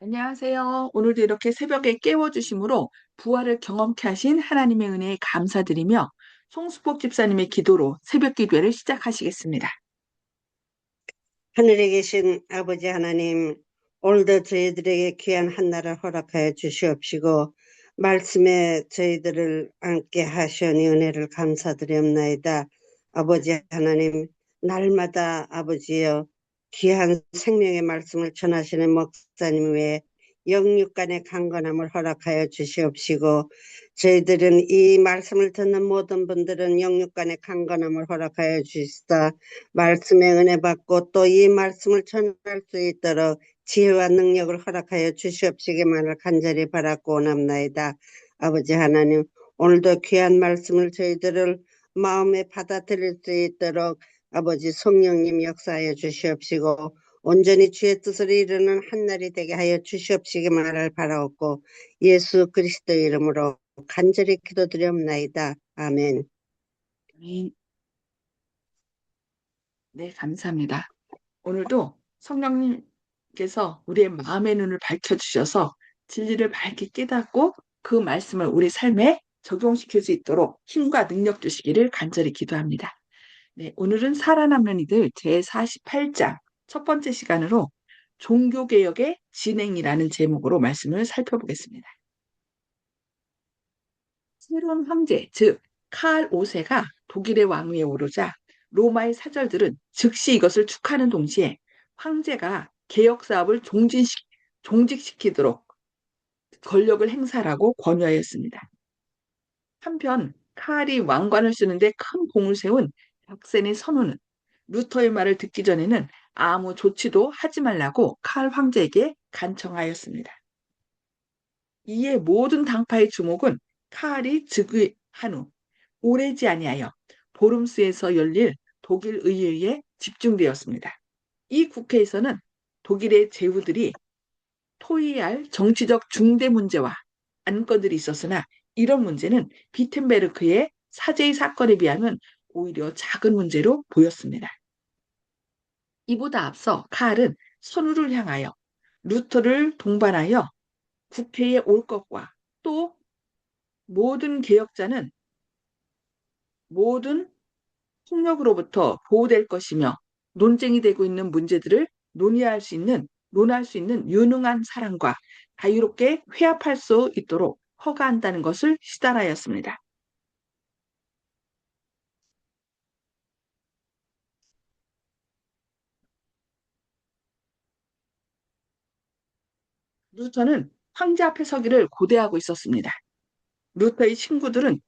안녕하세요. 오늘도 이렇게 새벽에 깨워주심으로 부활을 경험케 하신 하나님의 은혜에 감사드리며 송수복 집사님의 기도로 새벽 기도회를 시작하시겠습니다. 하늘에 계신 아버지 하나님, 오늘도 저희들에게 귀한 한날을 허락하여 주시옵시고 말씀에 저희들을 함께 하시니 은혜를 감사드리옵나이다. 아버지 하나님, 날마다 아버지여 귀한 생명의 말씀을 전하시는 목사님 외에 영육간의 강건함을 허락하여 주시옵시고 저희들은 이 말씀을 듣는 모든 분들은 영육간의 강건함을 허락하여 주시다. 말씀의 은혜 받고 또 이 말씀을 전할 수 있도록 지혜와 능력을 허락하여 주시옵시기만을 간절히 바라고 원합나이다. 아버지 하나님, 오늘도 귀한 말씀을 저희들을 마음에 받아들일 수 있도록 아버지 성령님 역사하여 주시옵시고 온전히 주의 뜻을 이루는 한날이 되게 하여 주시옵시기만을 바라옵고 예수 그리스도 이름으로 간절히 기도드리옵나이다. 아멘. 아멘. 네, 감사합니다. 오늘도 성령님께서 우리의 마음의 눈을 밝혀주셔서 진리를 밝게 깨닫고 그 말씀을 우리 삶에 적용시킬 수 있도록 힘과 능력 주시기를 간절히 기도합니다. 네, 오늘은 살아남는 이들 제48장 첫 번째 시간으로 종교개혁의 진행이라는 제목으로 말씀을 살펴보겠습니다. 새로운 황제, 즉 카알 5세가 독일의 왕위에 오르자 로마의 사절들은 즉시 이것을 축하하는 동시에 황제가 개혁 사업을 종직시키도록 권력을 행사하라고 권유하였습니다. 한편 카알이 왕관을 쓰는데 큰 공을 세운 박센의 선우는 루터의 말을 듣기 전에는 아무 조치도 하지 말라고 카알 황제에게 간청하였습니다. 이에 모든 당파의 주목은 카알이 즉위한 후 오래지 아니하여 보름스에서 열릴 독일 의회에 집중되었습니다. 이 국회에서는 독일의 제후들이 토의할 정치적 중대 문제와 안건들이 있었으나 이런 문제는 비텐베르크의 사제의 사건에 비하면 오히려 작은 문제로 보였습니다. 이보다 앞서 카알은 선우를 향하여 루터를 동반하여 국회에 올 것과 또 모든 개혁자는 모든 폭력으로부터 보호될 것이며 논쟁이 되고 있는 문제들을 논할 수 있는 유능한 사람과 자유롭게 회합할 수 있도록 허가한다는 것을 시달하였습니다. 루터는 황제 앞에 서기를 고대하고 있었습니다. 루터의 친구들은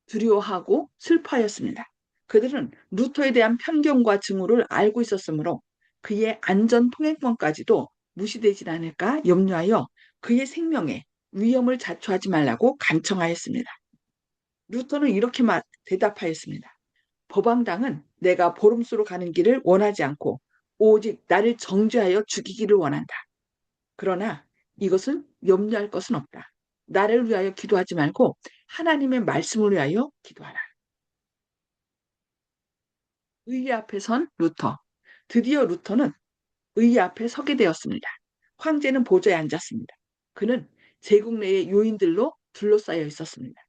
두려워하고 슬퍼하였습니다. 그들은 루터에 대한 편견과 증오를 알고 있었으므로 그의 안전 통행권까지도 무시되지 않을까 염려하여 그의 생명에 위험을 자초하지 말라고 간청하였습니다. 루터는 이렇게 대답하였습니다. 법왕당은 내가 보름수로 가는 길을 원하지 않고 오직 나를 정죄하여 죽이기를 원한다. 그러나 이것은 염려할 것은 없다. 나를 위하여 기도하지 말고 하나님의 말씀을 위하여 기도하라. 의회 앞에 선 루터. 드디어 루터는 의회 앞에 서게 되었습니다. 황제는 보좌에 앉았습니다. 그는 제국 내의 요인들로 둘러싸여 있었습니다.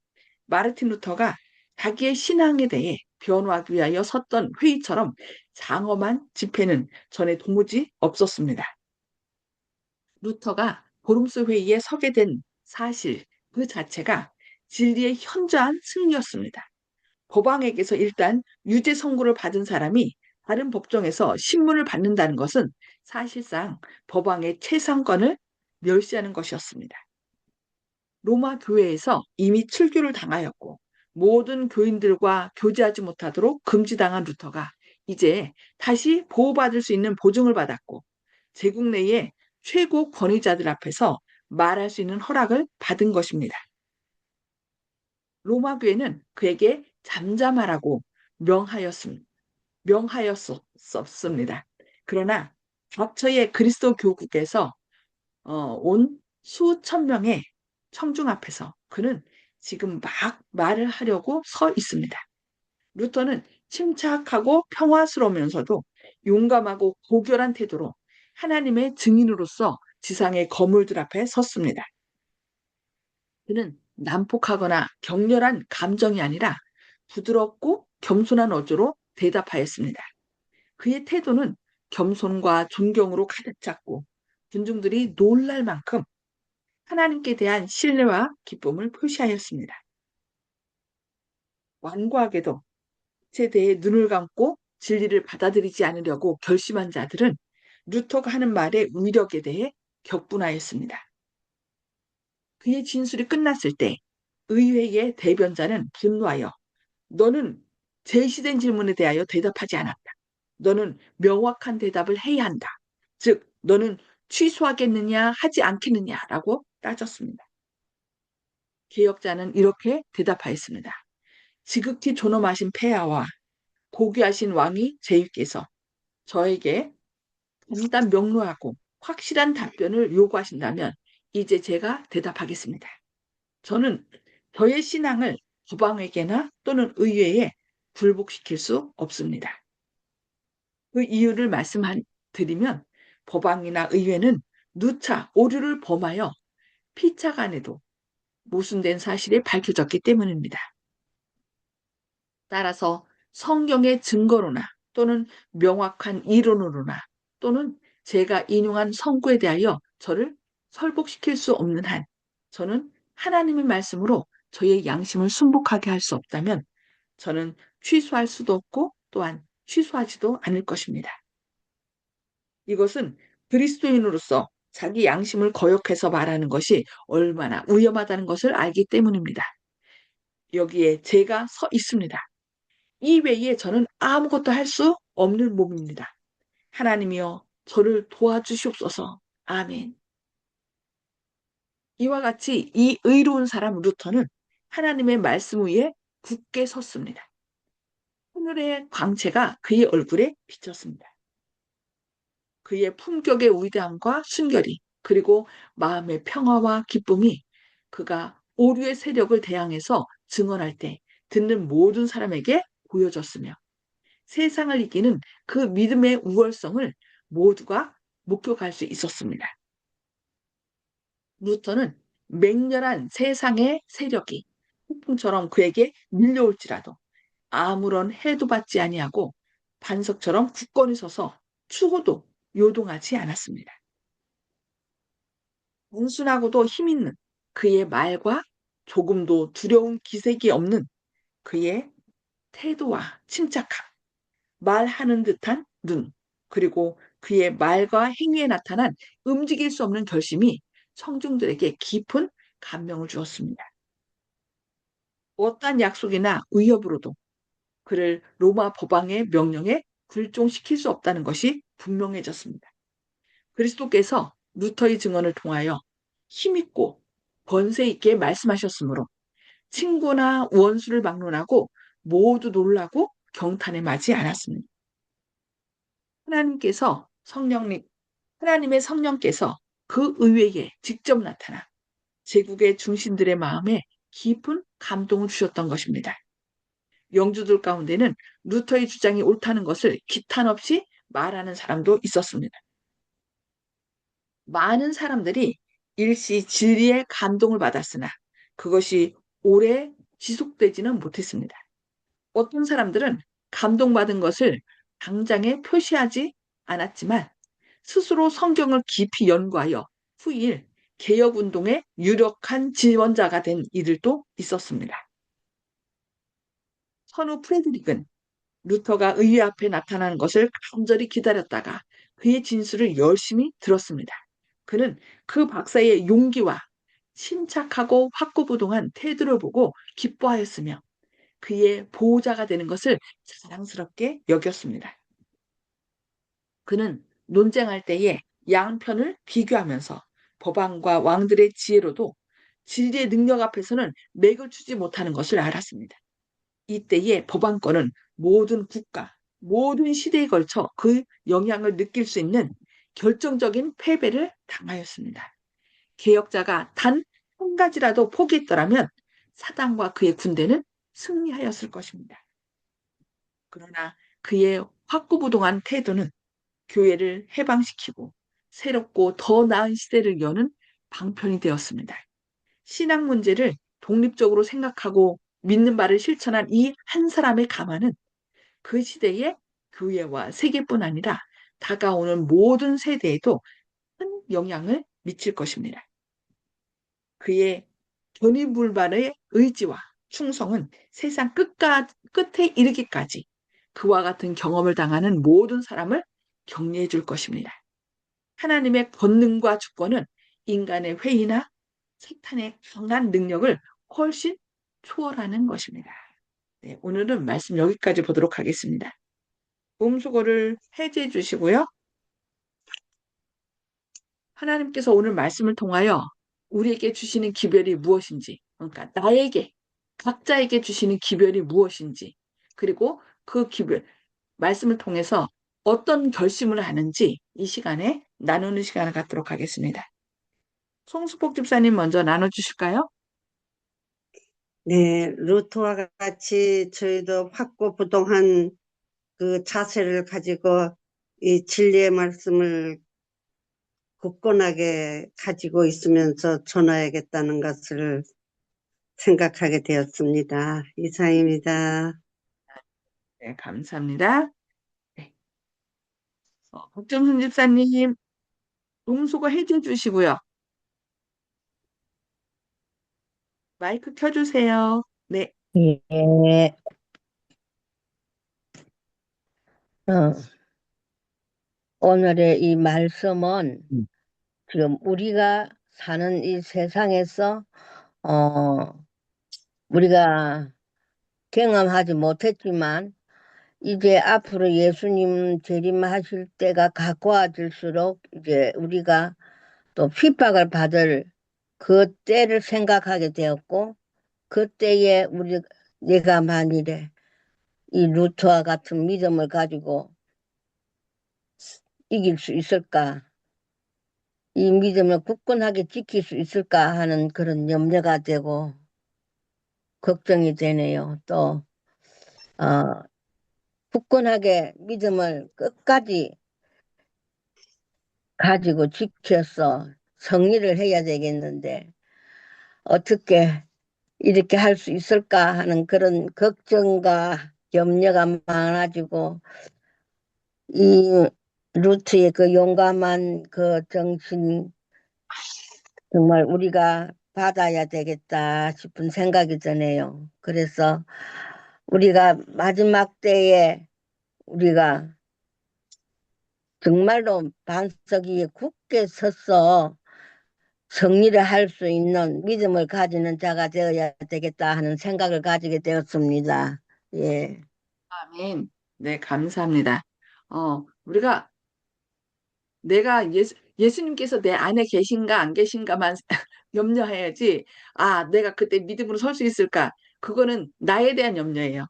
마르틴 루터가 자기의 신앙에 대해 변호하기 위하여 섰던 회의처럼 장엄한 집회는 전에 도무지 없었습니다. 루터가 보름수 회의에 서게 된 사실 그 자체가 진리의 현저한 승리였습니다. 법왕에게서 일단 유죄 선고를 받은 사람이 다른 법정에서 신문을 받는다는 것은 사실상 법왕의 최상권을 멸시하는 것이었습니다. 로마 교회에서 이미 출교를 당하였고 모든 교인들과 교제하지 못하도록 금지당한 루터가 이제 다시 보호받을 수 있는 보증을 받았고 제국 내의 최고 권위자들 앞에서 말할 수 있는 허락을 받은 것입니다. 로마 교회는 그에게 잠잠하라고 명하였었습니다. 그러나 닥쳐의 그리스도 교국에서 온 수천 명의 청중 앞에서 그는 지금 막 말을 하려고 서 있습니다. 루터는 침착하고 평화스러우면서도 용감하고 고결한 태도로 하나님의 증인으로서 지상의 거물들 앞에 섰습니다. 그는 난폭하거나 격렬한 감정이 아니라 부드럽고 겸손한 어조로 대답하였습니다. 그의 태도는 겸손과 존경으로 가득 찼고 군중들이 놀랄 만큼 하나님께 대한 신뢰와 기쁨을 표시하였습니다. 완고하게도 에 대해 눈을 감고 진리를 받아들이지 않으려고 결심한 자들은 루터가 하는 말의 위력에 대해 격분하였습니다. 그의 진술이 끝났을 때 의회의 대변자는 분노하여 너는 제시된 질문에 대하여 대답하지 않았다. 너는 명확한 대답을 해야 한다. 즉, 너는 취소하겠느냐 하지 않겠느냐라고 따졌습니다. 개혁자는 이렇게 대답하였습니다. 지극히 존엄하신 폐하와 고귀하신 왕이 제위께서 저에게 간단 명료하고 확실한 답변을 요구하신다면 이제 제가 대답하겠습니다. 저는 저의 신앙을 법왕에게나 또는 의회에 굴복시킬 수 없습니다. 그 이유를 말씀드리면 법왕이나 의회는 누차 오류를 범하여 피차간에도 모순된 사실이 밝혀졌기 때문입니다. 따라서 성경의 증거로나 또는 명확한 이론으로나 또는 제가 인용한 성구에 대하여 저를 설복시킬 수 없는 한 저는 하나님의 말씀으로 저의 양심을 순복하게 할 수 없다면 저는 취소할 수도 없고 또한 취소하지도 않을 것입니다. 이것은 그리스도인으로서 자기 양심을 거역해서 말하는 것이 얼마나 위험하다는 것을 알기 때문입니다. 여기에 제가 서 있습니다. 이 외에 저는 아무것도 할 수 없는 몸입니다. 하나님이여 저를 도와주시옵소서. 아멘. 이와 같이 이 의로운 사람 루터는 하나님의 말씀 위에 굳게 섰습니다. 하늘의 광채가 그의 얼굴에 비쳤습니다. 그의 품격의 위대함과 순결이 그리고 마음의 평화와 기쁨이 그가 오류의 세력을 대항해서 증언할 때 듣는 모든 사람에게 보여졌으며 세상을 이기는 그 믿음의 우월성을 모두가 목격할 수 있었습니다. 루터는 맹렬한 세상의 세력이 폭풍처럼 그에게 밀려올지라도 아무런 해도 받지 아니하고 반석처럼 굳건히 서서 추호도 요동하지 않았습니다. 단순하고도 힘있는 그의 말과 조금도 두려운 기색이 없는 그의 태도와 침착함, 말하는 듯한 눈, 그리고 그의 말과 행위에 나타난 움직일 수 없는 결심이 청중들에게 깊은 감명을 주었습니다. 어떠한 약속이나 위협으로도 그를 로마 법왕의 명령에 굴종시킬 수 없다는 것이 분명해졌습니다. 그리스도께서 루터의 증언을 통하여 힘있고 권세 있게 말씀하셨으므로 친구나 원수를 막론하고 모두 놀라고 경탄에 맞지 않았습니다. 하나님께서 성령님, 하나님의 성령께서 그 의회에 직접 나타나 제국의 중심들의 마음에 깊은 감동을 주셨던 것입니다. 영주들 가운데는 루터의 주장이 옳다는 것을 기탄 없이 말하는 사람도 있었습니다. 많은 사람들이 일시 진리의 감동을 받았으나 그것이 오래 지속되지는 못했습니다. 어떤 사람들은 감동받은 것을 당장에 표시하지 않았지만 스스로 성경을 깊이 연구하여 후일 개혁운동의 유력한 지원자가 된 이들도 있었습니다. 선후 프레드릭은 루터가 의회 앞에 나타나는 것을 간절히 기다렸다가 그의 진술을 열심히 들었습니다. 그는 그 박사의 용기와 침착하고 확고부동한 태도를 보고 기뻐하였으며 그의 보호자가 되는 것을 자랑스럽게 여겼습니다. 그는 논쟁할 때에 양편을 비교하면서 법왕과 왕들의 지혜로도 진리의 능력 앞에서는 맥을 추지 못하는 것을 알았습니다. 이때에 법왕권은 모든 국가, 모든 시대에 걸쳐 그 영향을 느낄 수 있는 결정적인 패배를 당하였습니다. 개혁자가 단 한 가지라도 포기했더라면 사단과 그의 군대는 승리하였을 것입니다. 그러나 그의 확고부동한 태도는 교회를 해방시키고 새롭고 더 나은 시대를 여는 방편이 되었습니다. 신앙 문제를 독립적으로 생각하고 믿는 바를 실천한 이 한 사람의 가만은 그 시대의 교회와 세계뿐 아니라 다가오는 모든 세대에도 큰 영향을 미칠 것입니다. 그의 견인불반의 의지와 충성은 세상 끝에 이르기까지 그와 같은 경험을 당하는 모든 사람을 격려해 줄 것입니다. 하나님의 권능과 주권은 인간의 회의나 사탄의 강한 능력을 훨씬 초월하는 것입니다. 네, 오늘은 말씀 여기까지 보도록 하겠습니다. 음수거를 해제해 주시고요. 하나님께서 오늘 말씀을 통하여 우리에게 주시는 기별이 무엇인지, 그러니까 나에게, 각자에게 주시는 기별이 무엇인지, 그리고 그 기별, 말씀을 통해서 어떤 결심을 하는지 이 시간에 나누는 시간을 갖도록 하겠습니다. 송수복 집사님 먼저 나눠주실까요? 네, 루트와 같이 저희도 확고부동한 그 자세를 가지고 이 진리의 말씀을 굳건하게 가지고 있으면서 전해야겠다는 것을 생각하게 되었습니다. 이상입니다. 네, 감사합니다. 네. 박정순 집사님, 음수거 해제 주시고요. 마이크 켜주세요. 네, 예, 어, 오늘의 이 말씀은 지금 우리가 사는 이 세상에서, 어, 우리가 경험하지 못했지만, 이제 앞으로 예수님 재림하실 때가 가까워질수록 이제 우리가 또 핍박을 받을 그 때를 생각하게 되었고, 그때에 내가 만일에 이 루트와 같은 믿음을 가지고 이길 수 있을까? 이 믿음을 굳건하게 지킬 수 있을까 하는 그런 염려가 되고 걱정이 되네요. 또, 어, 굳건하게 믿음을 끝까지 가지고 지켜서 정리를 해야 되겠는데 어떻게 이렇게 할 수 있을까 하는 그런 걱정과 염려가 많아지고 이 루트의 그 용감한 그 정신 정말 우리가 받아야 되겠다 싶은 생각이 드네요. 그래서 우리가 마지막 때에 우리가 정말로 반석 위에 굳게 서서 정리를 할 수 있는 믿음을 가지는 자가 되어야 되겠다 하는 생각을 가지게 되었습니다. 예. 아멘. 네, 감사합니다. 우리가 예수님께서 내 안에 계신가 안 계신가만 염려해야지, 내가 그때 믿음으로 설 수 있을까? 그거는 나에 대한 염려예요.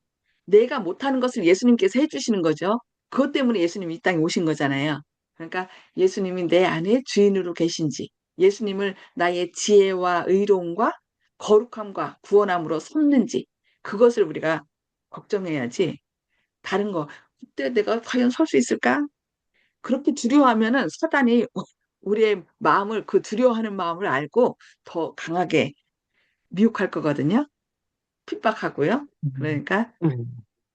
내가 못하는 것을 예수님께서 해주시는 거죠. 그것 때문에 예수님이 이 땅에 오신 거잖아요. 그러니까 예수님이 내 안에 주인으로 계신지, 예수님을 나의 지혜와 의로움과 거룩함과 구원함으로 삼는지, 그것을 우리가 걱정해야지, 다른 거, 그때 내가 과연 설 수 있을까? 그렇게 두려워하면은 사단이 우리의 마음을, 그 두려워하는 마음을 알고 더 강하게 미혹할 거거든요. 핍박하고요. 그러니까 음.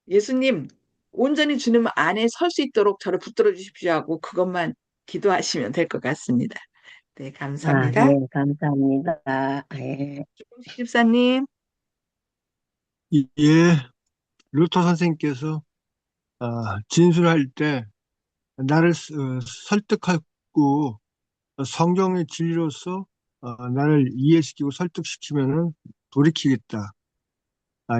예수님 온전히 주님 안에 설 수 있도록 저를 붙들어 주십시오 하고 그것만 기도하시면 될 것 같습니다. 네, 아, 감사합니다. 예, 감사합니다. 예. 조금씩 집사님, 예, 루터 선생님께서 진술할 때 나를 설득하고 성경의 진리로서 나를 이해시키고 설득시키면은 돌이키겠다.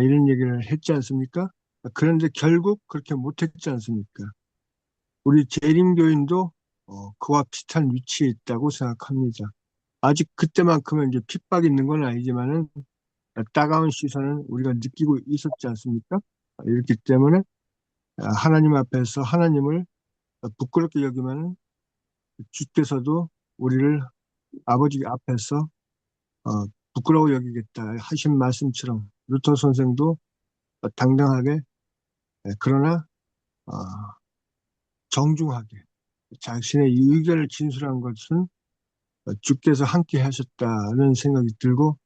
이런 얘기를 했지 않습니까? 그런데 결국 그렇게 못했지 않습니까? 우리 재림교인도 그와 비슷한 위치에 있다고 생각합니다. 아직 그때만큼은 이제 핍박이 있는 건 아니지만은 따가운 시선은 우리가 느끼고 있었지 않습니까? 이렇기 때문에 하나님 앞에서 하나님을 부끄럽게 여기면 주께서도 우리를 아버지 앞에서 부끄러워 여기겠다 하신 말씀처럼 루터 선생도 당당하게, 그러나 어, 정중하게 자신의 의견을 진술한 것은 주께서 함께 하셨다는 생각이 들고,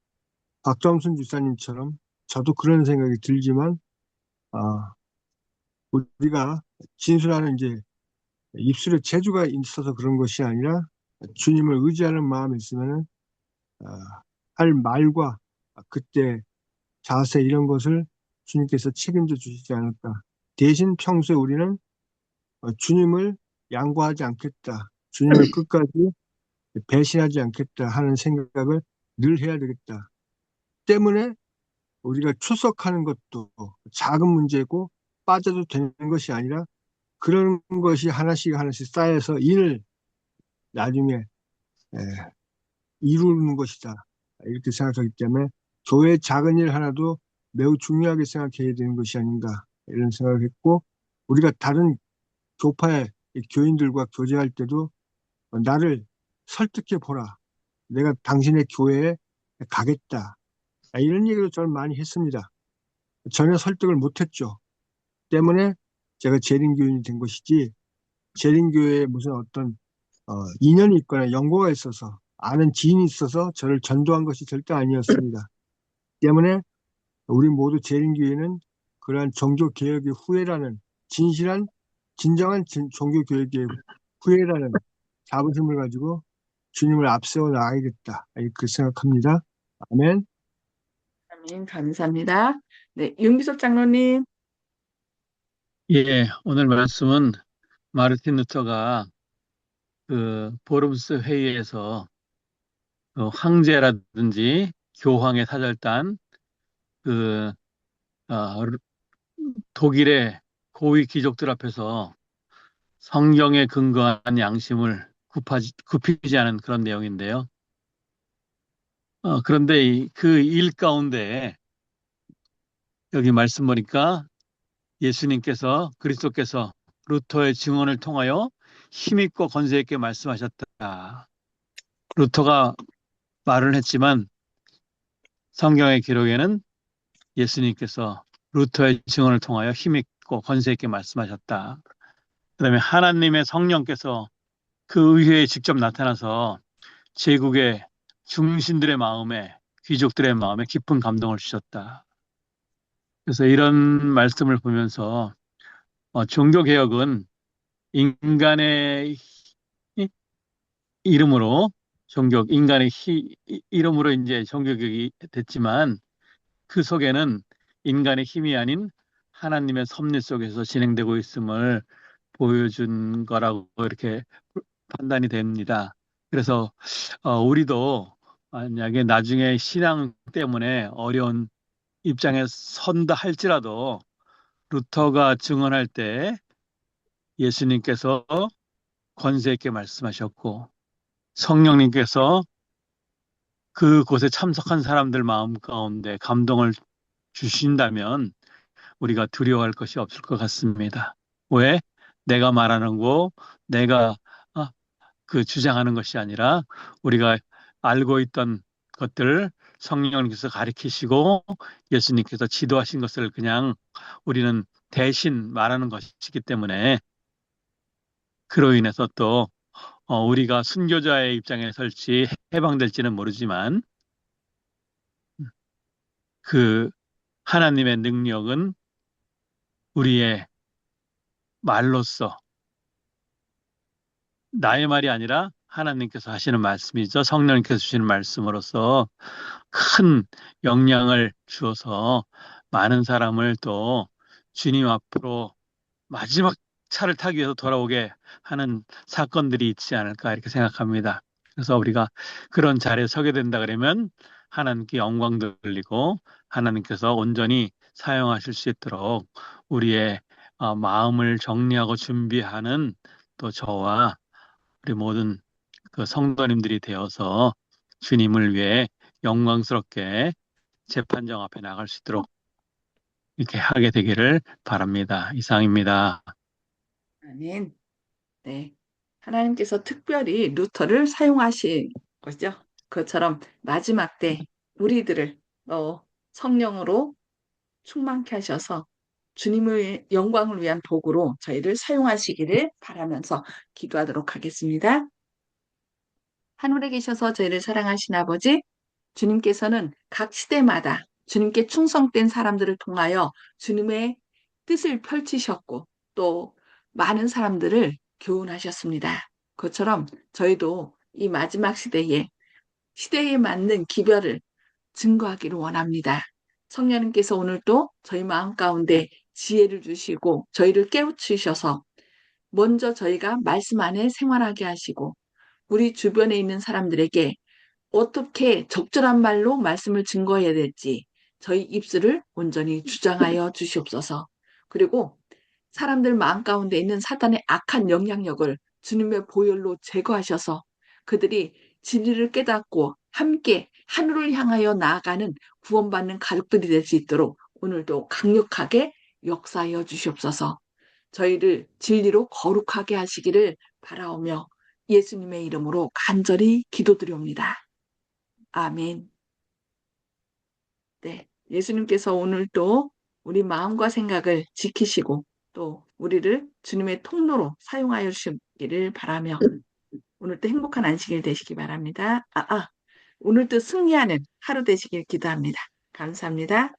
박정순 집사님처럼 저도 그런 생각이 들지만, 아, 우리가 진술하는 이제 입술에 재주가 있어서 그런 것이 아니라 주님을 의지하는 마음이 있으면 할 말과 그때 자세 이런 것을 주님께서 책임져 주시지 않을까. 대신 평소에 우리는 주님을 양보하지 않겠다. 주님을 끝까지 배신하지 않겠다 하는 생각을 늘 해야 되겠다. 때문에 우리가 출석하는 것도 작은 문제고 빠져도 되는 것이 아니라 그런 것이 하나씩 하나씩 쌓여서 인을 나중에 에, 이루는 것이다. 이렇게 생각하기 때문에 교회 작은 일 하나도 매우 중요하게 생각해야 되는 것이 아닌가 이런 생각을 했고, 우리가 다른 교파의 교인들과 교제할 때도 나를 설득해 보라. 내가 당신의 교회에 가겠다. 이런 얘기를 저는 많이 했습니다. 전혀 설득을 못했죠. 때문에 제가 재림교인이 된 것이지, 재림교회에 무슨 어떤 인연이 있거나 연고가 있어서 아는 지인이 있어서 저를 전도한 것이 절대 아니었습니다. 때문에 우리 모두 재림교회는 그러한 종교개혁의 후예라는 진실한 진정한 종교개혁의 후예라는 자부심을 가지고 주님을 앞세워 나가야겠다 이렇게 생각합니다. 아멘. 아멘. 감사합니다. 네, 윤기석 장로님. 예, 오늘 말씀은 마르틴 루터가 그 보름스 회의에서 황제라든지 교황의 사절단, 그 어, 독일의 고위 귀족들 앞에서 성경에 근거한 양심을 굽히지 않은 그런 내용인데요. 그런데 그 일 가운데 여기 말씀 보니까 예수님께서 그리스도께서 루터의 증언을 통하여 힘있고 권세 있게 말씀하셨다. 루터가 말을 했지만 성경의 기록에는 예수님께서 루터의 증언을 통하여 힘있고 권세 있게 말씀하셨다. 그다음에 하나님의 성령께서 그 의회에 직접 나타나서 제국의 중신들의 마음에, 귀족들의 마음에 깊은 감동을 주셨다. 그래서 이런 말씀을 보면서 종교개혁은 인간의 이름으로 이름으로 이제 종교개혁이 됐지만 그 속에는 인간의 힘이 아닌 하나님의 섭리 속에서 진행되고 있음을 보여준 거라고 이렇게 판단이 됩니다. 그래서 우리도 만약에 나중에 신앙 때문에 어려운 입장에 선다 할지라도 루터가 증언할 때 예수님께서 권세 있게 말씀하셨고 성령님께서 그곳에 참석한 사람들 마음 가운데 감동을 주신다면 우리가 두려워할 것이 없을 것 같습니다. 왜? 내가 말하는 거, 내가 그 주장하는 것이 아니라 우리가 알고 있던 것들 성령님께서 가르치시고 예수님께서 지도하신 것을 그냥 우리는 대신 말하는 것이기 때문에 그로 인해서 또 우리가 순교자의 입장에 설지 해방될지는 모르지만 그 하나님의 능력은 우리의 말로써 나의 말이 아니라 하나님께서 하시는 말씀이죠. 성령님께서 주시는 말씀으로서 큰 영향을 주어서 많은 사람을 또 주님 앞으로 마지막 차를 타기 위해서 돌아오게 하는 사건들이 있지 않을까 이렇게 생각합니다. 그래서 우리가 그런 자리에 서게 된다 그러면 하나님께 영광 돌리고 하나님께서 온전히 사용하실 수 있도록 우리의 마음을 정리하고 준비하는 또 저와 우리 모든 그 성도님들이 되어서 주님을 위해 영광스럽게 재판정 앞에 나갈 수 있도록 이렇게 하게 되기를 바랍니다. 이상입니다. 아멘. 네. 하나님께서 특별히 루터를 사용하신 거죠. 그것처럼 마지막 때 우리들을 성령으로 충만케 하셔서 주님의 영광을 위한 도구로 저희를 사용하시기를 바라면서 기도하도록 하겠습니다. 하늘에 계셔서 저희를 사랑하신 아버지, 주님께서는 각 시대마다 주님께 충성된 사람들을 통하여 주님의 뜻을 펼치셨고 또 많은 사람들을 교훈하셨습니다. 그것처럼 저희도 이 마지막 시대에 맞는 기별을 증거하기를 원합니다. 성령님께서 오늘도 저희 마음 가운데 지혜를 주시고 저희를 깨우치셔서 먼저 저희가 말씀 안에 생활하게 하시고 우리 주변에 있는 사람들에게 어떻게 적절한 말로 말씀을 증거해야 될지 저희 입술을 온전히 주장하여 주시옵소서. 그리고 사람들 마음 가운데 있는 사단의 악한 영향력을 주님의 보혈로 제거하셔서 그들이 진리를 깨닫고 함께 하늘을 향하여 나아가는 구원받는 가족들이 될 수 있도록 오늘도 강력하게 역사하여 주시옵소서. 저희를 진리로 거룩하게 하시기를 바라오며 예수님의 이름으로 간절히 기도드리옵니다. 아멘. 네, 예수님께서 오늘도 우리 마음과 생각을 지키시고 또 우리를 주님의 통로로 사용하여 주시기를 바라며 오늘도 행복한 안식일 되시기 바랍니다. 오늘도 승리하는 하루 되시길 기도합니다. 감사합니다.